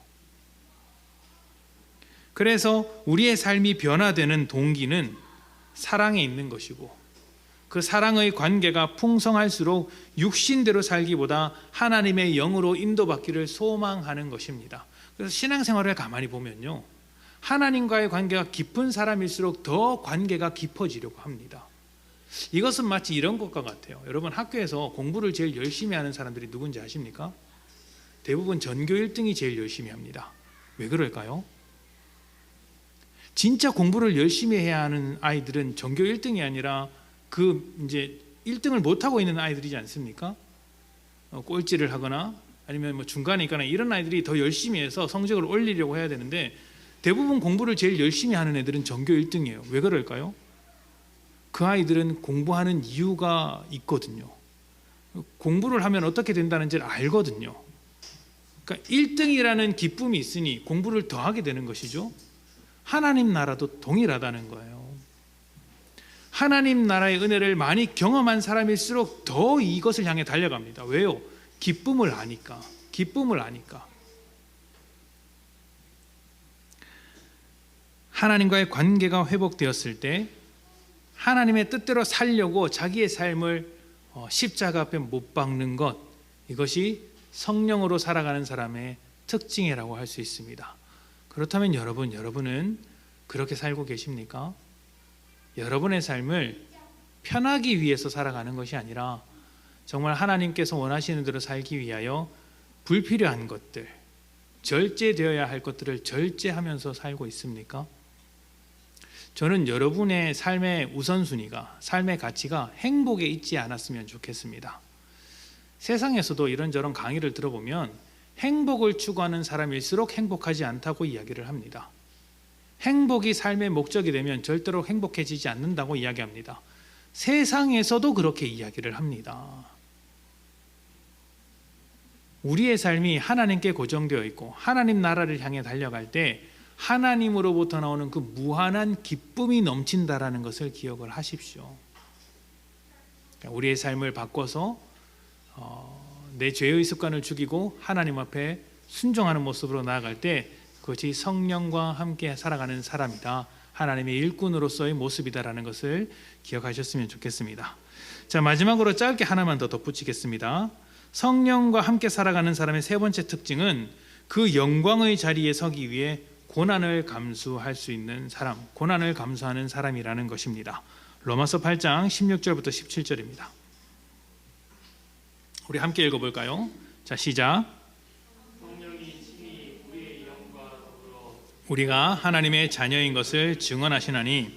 그래서 우리의 삶이 변화되는 동기는 사랑에 있는 것이고, 그 사랑의 관계가 풍성할수록 육신대로 살기보다 하나님의 영으로 인도받기를 소망하는 것입니다. 그래서 신앙생활을 가만히 보면요, 하나님과의 관계가 깊은 사람일수록 더 관계가 깊어지려고 합니다. 이것은 마치 이런 것과 같아요. 여러분, 학교에서 공부를 제일 열심히 하는 사람들이 누군지 아십니까? 대부분 전교 1등이 제일 열심히 합니다. 왜 그럴까요? 진짜 공부를 열심히 해야 하는 아이들은 전교 1등이 아니라 이제 1등을 못 하고 있는 아이들이지 않습니까? 꼴찌를 하거나 아니면 중간에 있거나 이런 아이들이 더 열심히 해서 성적을 올리려고 해야 되는데, 대부분 공부를 제일 열심히 하는 애들은 전교 1등이에요. 왜 그럴까요? 그 아이들은 공부하는 이유가 있거든요. 공부를 하면 어떻게 된다는지를 알거든요. 그러니까 1등이라는 기쁨이 있으니 공부를 더 하게 되는 것이죠. 하나님 나라도 동일하다는 거예요. 하나님 나라의 은혜를 많이 경험한 사람일수록 더 이것을 향해 달려갑니다. 왜요? 기쁨을 아니까. 기쁨을 아니까. 하나님과의 관계가 회복되었을 때 하나님의 뜻대로 살려고 자기의 삶을 십자가 앞에 못 박는 것, 이것이 성령으로 살아가는 사람의 특징이라고 할 수 있습니다. 그렇다면 여러분은 그렇게 살고 계십니까? 여러분의 삶을 편하기 위해서 살아가는 것이 아니라 정말 하나님께서 원하시는 대로 살기 위하여 불필요한 것들, 절제되어야 할 것들을 절제하면서 살고 있습니까? 저는 여러분의 삶의 우선순위가, 삶의 가치가 행복에 있지 않았으면 좋겠습니다. 세상에서도 이런저런 강의를 들어보면 행복을 추구하는 사람일수록 행복하지 않다고 이야기를 합니다. 행복이 삶의 목적이 되면 절대로 행복해지지 않는다고 이야기합니다. 세상에서도 그렇게 이야기를 합니다. 우리의 삶이 하나님께 고정되어 있고 하나님 나라를 향해 달려갈 때 하나님으로부터 나오는 그 무한한 기쁨이 넘친다라는 것을 기억을 하십시오. 우리의 삶을 바꿔서 내 죄의 습관을 죽이고 하나님 앞에 순종하는 모습으로 나아갈 때 그것이 성령과 함께 살아가는 사람이다, 하나님의 일꾼으로서의 모습이다라는 것을 기억하셨으면 좋겠습니다. 자, 마지막으로 짧게 하나만 더 덧붙이겠습니다. 성령과 함께 살아가는 사람의 세 번째 특징은 그 영광의 자리에 서기 위해 고난을 감수할 수 있는 사람, 고난을 감수하는 사람이라는 것입니다. 로마서 8장 16절부터 17절입니다. 우리 함께 읽어볼까요? 자, 시작. 우리가 하나님의 자녀인 것을 증언하시나니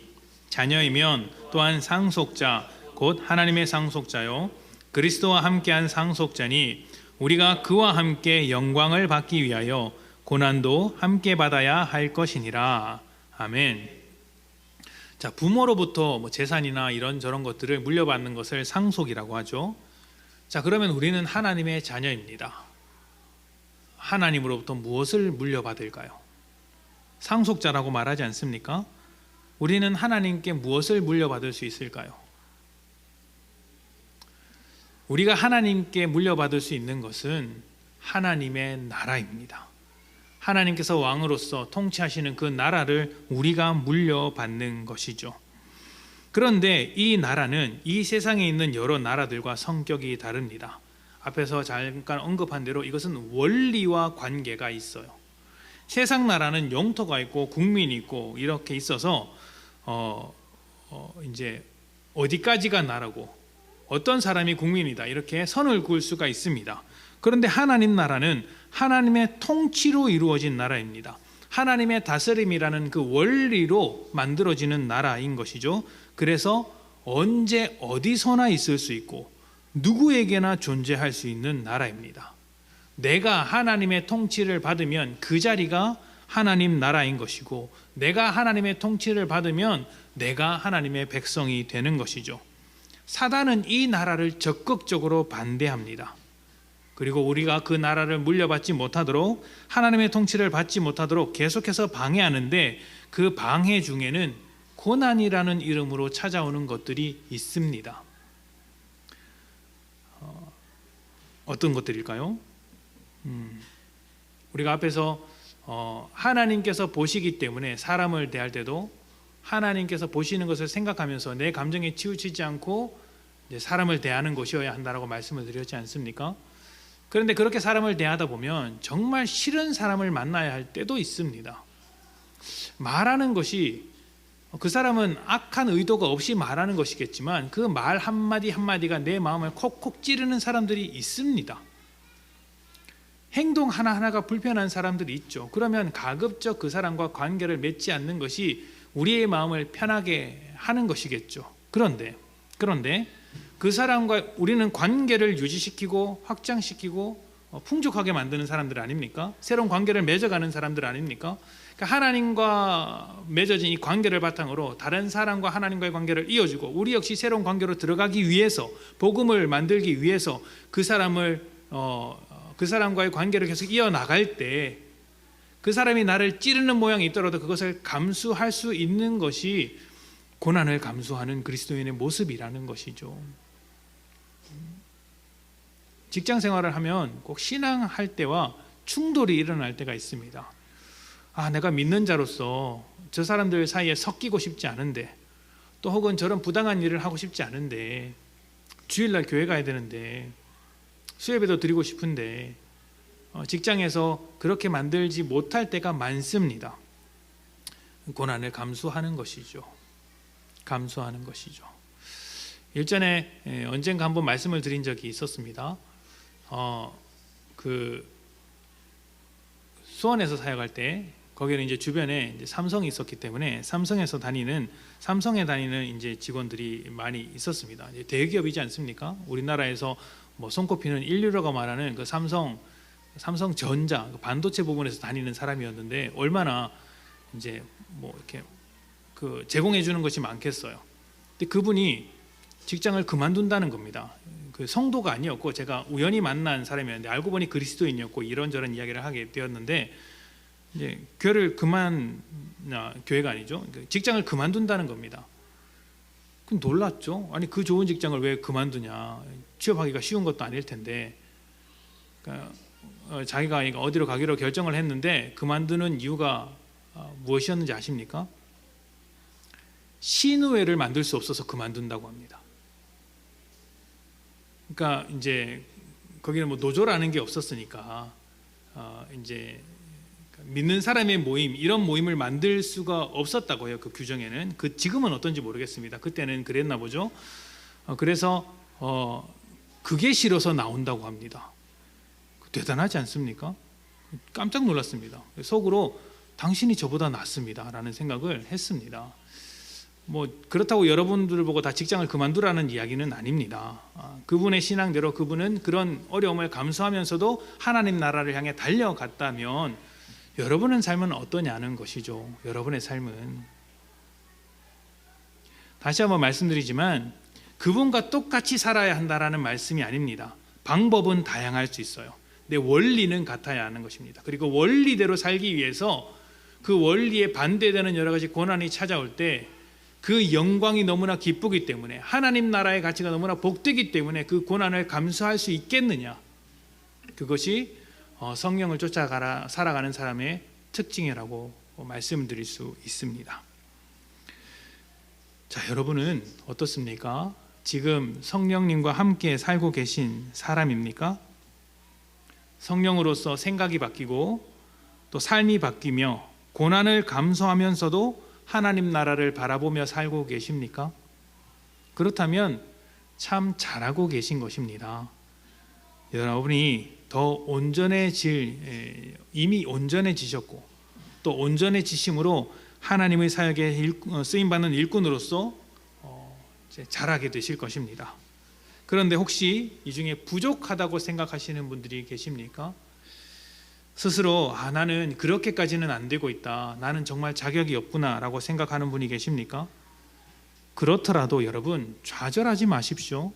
자녀이면 또한 상속자 곧 하나님의 상속자요 그리스도와 함께한 상속자니 우리가 그와 함께 영광을 받기 위하여 고난도 함께 받아야 할 것이니라. 아멘. 자, 부모로부터 뭐 재산이나 이런저런 것들을 물려받는 것을 상속이라고 하죠. 자, 그러면 우리는 하나님의 자녀입니다. 하나님으로부터 무엇을 물려받을까요? 상속자라고 말하지 않습니까? 우리는 하나님께 무엇을 물려받을 수 있을까요? 우리가 하나님께 물려받을 수 있는 것은 하나님의 나라입니다. 하나님께서 왕으로서 통치하시는 그 나라를 우리가 물려받는 것이죠. 그런데 이 나라는 이 세상에 있는 여러 나라들과 성격이 다릅니다. 앞에서 잠깐 언급한 대로 이것은 원리와 관계가 있어요. 세상 나라는 영토가 있고 국민이 있고 이렇게 있어서 이제 어디까지가 나라고 어떤 사람이 국민이다 이렇게 선을 그을 수가 있습니다. 그런데 하나님 나라는 하나님의 통치로 이루어진 나라입니다. 하나님의 다스림이라는 그 원리로 만들어지는 나라인 것이죠. 그래서 언제 어디서나 있을 수 있고 누구에게나 존재할 수 있는 나라입니다. 내가 하나님의 통치를 받으면 그 자리가 하나님 나라인 것이고, 내가 하나님의 통치를 받으면 내가 하나님의 백성이 되는 것이죠. 사단은 이 나라를 적극적으로 반대합니다. 그리고 우리가 그 나라를 물려받지 못하도록, 하나님의 통치를 받지 못하도록 계속해서 방해하는데, 그 방해 중에는 고난이라는 이름으로 찾아오는 것들이 있습니다. 어떤 것들일까요? 우리가 앞에서 하나님께서 보시기 때문에 사람을 대할 때도 하나님께서 보시는 것을 생각하면서 내 감정에 치우치지 않고 사람을 대하는 것이어야 한다라고 말씀을 드렸지 않습니까? 그런데 그렇게 사람을 대하다 보면 정말 싫은 사람을 만나야 할 때도 있습니다. 말하는 것이, 그 사람은 악한 의도가 없이 말하는 것이겠지만 그 말 한마디 한마디가 내 마음을 콕콕 찌르는 사람들이 있습니다. 행동 하나하나가 불편한 사람들이 있죠. 그러면 가급적 그 사람과 관계를 맺지 않는 것이 우리의 마음을 편하게 하는 것이겠죠. 그런데 그 사람과 우리는 관계를 유지시키고 확장시키고 풍족하게 만드는 사람들 아닙니까? 새로운 관계를 맺어가는 사람들 아닙니까? 그러니까 하나님과 맺어진 이 관계를 바탕으로 다른 사람과 하나님과의 관계를 이어주고, 우리 역시 새로운 관계로 들어가기 위해서, 복음을 만들기 위해서 그 사람과의 관계를 계속 이어나갈 때 그 사람이 나를 찌르는 모양이 있더라도 그것을 감수할 수 있는 것이 고난을 감수하는 그리스도인의 모습이라는 것이죠. 직장 생활을 하면 꼭 신앙할 때와 충돌이 일어날 때가 있습니다. 내가 믿는 자로서 저 사람들 사이에 섞이고 싶지 않은데, 또 혹은 저런 부당한 일을 하고 싶지 않은데, 주일날 교회 가야 되는데, 수예배도 드리고 싶은데 직장에서 그렇게 만들지 못할 때가 많습니다. 고난을 감수하는 것이죠. 감수하는 것이죠. 일전에 언젠가 한번 말씀을 드린 적이 있었습니다. 그 수원에서 사역할 때 거기는 이제 주변에 이제 삼성이 있었기 때문에 삼성에 다니는 이제 직원들이 많이 있었습니다. 이제 대기업이지 않습니까? 우리나라에서 뭐 손꼽히는 인류라고 말하는 그 삼성전자 반도체 부분에서 다니는 사람이었는데, 얼마나 이제 뭐 이렇게 그 제공해 주는 것이 많겠어요. 근데 그분이 직장을 그만둔다는 겁니다. 그 성도가 아니었고 제가 우연히 만난 사람이었는데 알고 보니 그리스도인이었고 이런저런 이야기를 하게 되었는데, 이제 교회가 아니죠. 직장을 그만둔다는 겁니다. 그럼 놀랐죠. 아니, 그 좋은 직장을 왜 그만두냐? 취업하기가 쉬운 것도 아닐 텐데. 그러니까 자기가 어디로 가기로 결정을 했는데 그만두는 이유가 무엇이었는지 아십니까? 신우회를 만들 수 없어서 그만둔다고 합니다. 그러니까 이제 거기는 뭐 노조라는 게 없었으니까 이제 믿는 사람의 모임, 이런 모임을 만들 수가 없었다고 해요. 그 규정에는. 지금은 어떤지 모르겠습니다. 그때는 그랬나 보죠. 그래서 그게 싫어서 나온다고 합니다. 대단하지 않습니까? 깜짝 놀랐습니다. 속으로 당신이 저보다 낫습니다 라는 생각을 했습니다. 뭐 그렇다고 여러분들을 보고 다 직장을 그만두라는 이야기는 아닙니다. 그분의 신앙대로 그분은 그런 어려움을 감수하면서도 하나님 나라를 향해 달려갔다면 여러분의 삶은 어떠냐는 것이죠. 여러분의 삶은 다시 한번 말씀드리지만 그분과 똑같이 살아야 한다라는 말씀이 아닙니다. 방법은 다양할 수 있어요. 근데 원리는 같아야 하는 것입니다. 그리고 원리대로 살기 위해서 그 원리에 반대되는 여러 가지 고난이 찾아올 때 그 영광이 너무나 기쁘기 때문에, 하나님 나라의 가치가 너무나 복되기 때문에 그 고난을 감수할 수 있겠느냐, 그것이 성령을 쫓아가라 살아가는 사람의 특징이라고 말씀드릴 수 있습니다. 자, 여러분은 어떻습니까? 지금 성령님과 함께 살고 계신 사람입니까? 성령으로서 생각이 바뀌고 또 삶이 바뀌며 고난을 감수하면서도 하나님 나라를 바라보며 살고 계십니까? 그렇다면 참 잘하고 계신 것입니다. 여러분이 더 이미 온전해지셨고 또 온전해지심으로 하나님의 사역에 쓰임받는 일꾼으로서 잘하게 되실 것입니다. 그런데 혹시 이 중에 부족하다고 생각하시는 분들이 계십니까? 스스로 나는 그렇게까지는 안 되고 있다, 나는 정말 자격이 없구나 라고 생각하는 분이 계십니까? 그렇더라도 여러분 좌절하지 마십시오.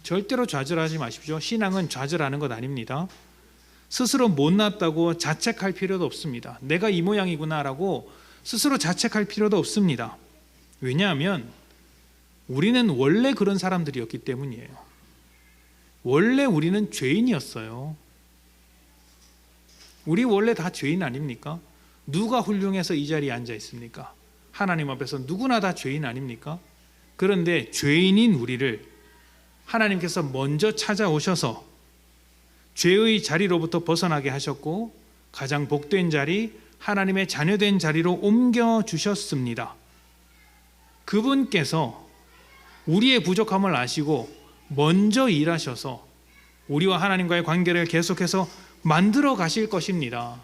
절대로 좌절하지 마십시오. 신앙은 좌절하는 것 아닙니다. 스스로 못났다고 자책할 필요도 없습니다. 내가 이 모양이구나 라고 스스로 자책할 필요도 없습니다. 왜냐하면 우리는 원래 그런 사람들이었기 때문이에요. 원래 우리는 죄인이었어요. 우리 원래 다 죄인 아닙니까? 누가 훌륭해서 이 자리에 앉아 있습니까? 하나님 앞에서 누구나 다 죄인 아닙니까? 그런데 죄인인 우리를 하나님께서 먼저 찾아오셔서 죄의 자리로부터 벗어나게 하셨고 가장 복된 자리, 하나님의 자녀된 자리로 옮겨주셨습니다. 그분께서 우리의 부족함을 아시고 먼저 일하셔서 우리와 하나님과의 관계를 계속해서 만들어 가실 것입니다.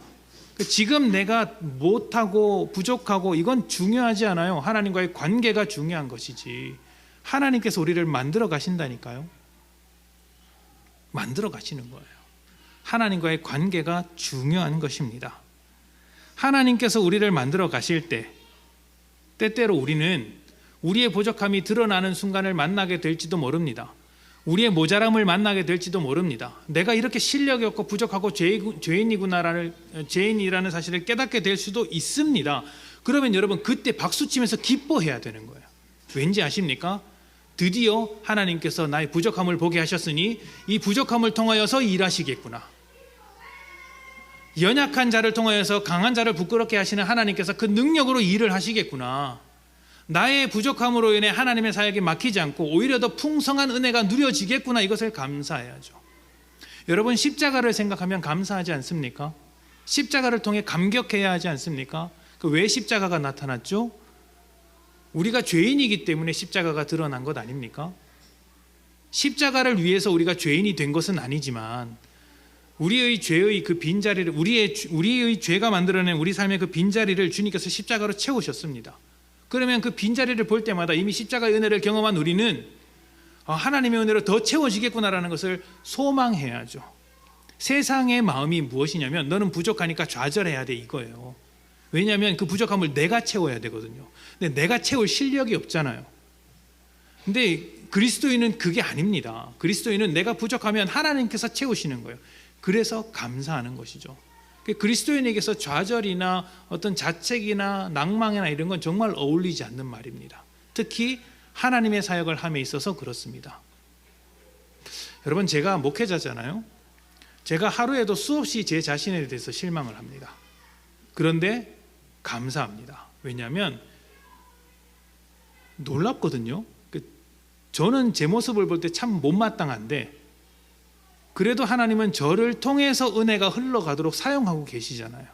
지금 내가 못하고 부족하고 이건 중요하지 않아요. 하나님과의 관계가 중요한 것이지. 하나님께서 우리를 만들어 가신다니까요. 만들어 가시는 거예요. 하나님과의 관계가 중요한 것입니다. 하나님께서 우리를 만들어 가실 때 때때로 우리는 우리의 부족함이 드러나는 순간을 만나게 될지도 모릅니다. 우리의 모자람을 만나게 될지도 모릅니다. 내가 이렇게 실력이 없고 부족하고 죄인이라는 사실을 깨닫게 될 수도 있습니다. 그러면 여러분 그때 박수치면서 기뻐해야 되는 거예요. 왠지 아십니까? 드디어 하나님께서 나의 부족함을 보게 하셨으니 이 부족함을 통하여서 일하시겠구나. 연약한 자를 통하여서 강한 자를 부끄럽게 하시는 하나님께서 그 능력으로 일을 하시겠구나. 나의 부족함으로 인해 하나님의 사역이 막히지 않고 오히려 더 풍성한 은혜가 누려지겠구나. 이것을 감사해야죠. 여러분 십자가를 생각하면 감사하지 않습니까? 십자가를 통해 감격해야 하지 않습니까? 왜 십자가가 나타났죠? 우리가 죄인이기 때문에 십자가가 드러난 것 아닙니까? 십자가를 위해서 우리가 죄인이 된 것은 아니지만 우리의 죄의 그 빈자리를 우리의 죄가 만들어낸 우리 삶의 그 빈자리를 주님께서 십자가로 채우셨습니다. 그러면 그 빈자리를 볼 때마다 이미 십자가의 은혜를 경험한 우리는 하나님의 은혜로 더 채워지겠구나라는 것을 소망해야죠. 세상의 마음이 무엇이냐면 너는 부족하니까 좌절해야 돼 이거예요. 왜냐하면 그 부족함을 내가 채워야 되거든요. 근데 내가 채울 실력이 없잖아요. 근데 그리스도인은 그게 아닙니다. 그리스도인은 내가 부족하면 하나님께서 채우시는 거예요. 그래서 감사하는 것이죠. 그리스도인에게서 좌절이나 어떤 자책이나 낭망이나 이런 건 정말 어울리지 않는 말입니다. 특히 하나님의 사역을 함에 있어서 그렇습니다. 여러분 제가 목회자잖아요. 제가 하루에도 수없이 제 자신에 대해서 실망을 합니다. 그런데 감사합니다. 왜냐하면 놀랍거든요. 저는 제 모습을 볼 때 참 못마땅한데 그래도 하나님은 저를 통해서 은혜가 흘러가도록 사용하고 계시잖아요.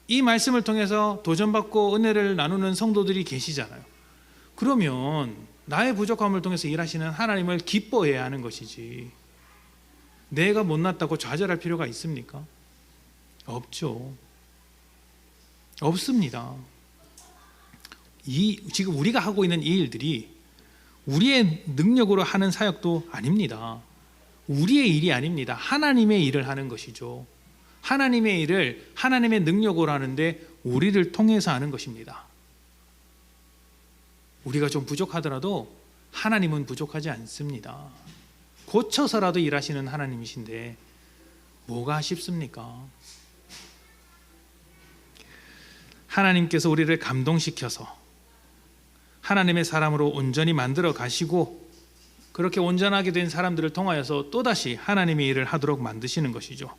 이 말씀을 통해서 도전받고 은혜를 나누는 성도들이 계시잖아요. 그러면 나의 부족함을 통해서 일하시는 하나님을 기뻐해야 하는 것이지 내가 못났다고 좌절할 필요가 있습니까? 없죠. 없습니다. 지금 우리가 하고 있는 이 일들이 우리의 능력으로 하는 사역도 아닙니다. 우리의 일이 아닙니다. 하나님의 일을 하는 것이죠. 하나님의 일을 하나님의 능력으로 하는데 우리를 통해서 하는 것입니다. 우리가 좀 부족하더라도 하나님은 부족하지 않습니다. 고쳐서라도 일하시는 하나님이신데 뭐가 쉽습니까? 하나님께서 우리를 감동시켜서 하나님의 사람으로 온전히 만들어 가시고 그렇게 온전하게 된 사람들을 통하여서 또다시 하나님의 일을 하도록 만드시는 것이죠.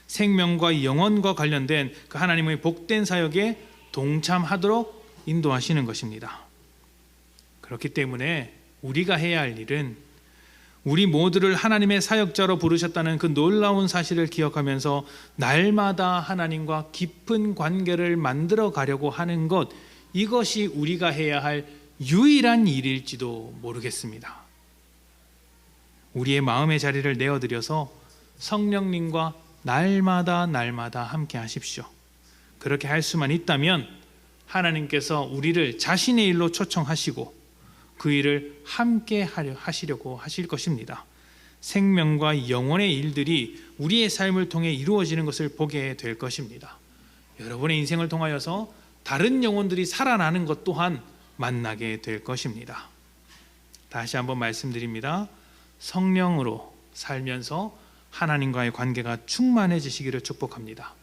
생명과 영혼과 관련된 그 하나님의 복된 사역에 동참하도록 인도하시는 것입니다. 그렇기 때문에 우리가 해야 할 일은 우리 모두를 하나님의 사역자로 부르셨다는 그 놀라운 사실을 기억하면서 날마다 하나님과 깊은 관계를 만들어 가려고 하는 것, 이것이 우리가 해야 할 유일한 일일지도 모르겠습니다. 우리의 마음의 자리를 내어드려서 성령님과 날마다 함께 하십시오. 그렇게 할 수만 있다면 하나님께서 우리를 자신의 일로 초청하시고 그 일을 함께 하시려고 하실 것입니다. 생명과 영혼의 일들이 우리의 삶을 통해 이루어지는 것을 보게 될 것입니다. 여러분의 인생을 통하여서 다른 영혼들이 살아나는 것 또한 만나게 될 것입니다. 다시 한번 말씀드립니다. 성령으로 살면서 하나님과의 관계가 충만해지시기를 축복합니다.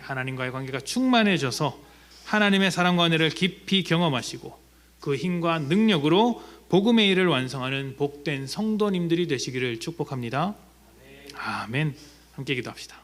하나님과의 관계가 충만해져서 하나님의 사랑과 은혜를 깊이 경험하시고 그 힘과 능력으로 복음의 일을 완성하는 복된 성도님들이 되시기를 축복합니다. 아멘. 함께 기도합시다.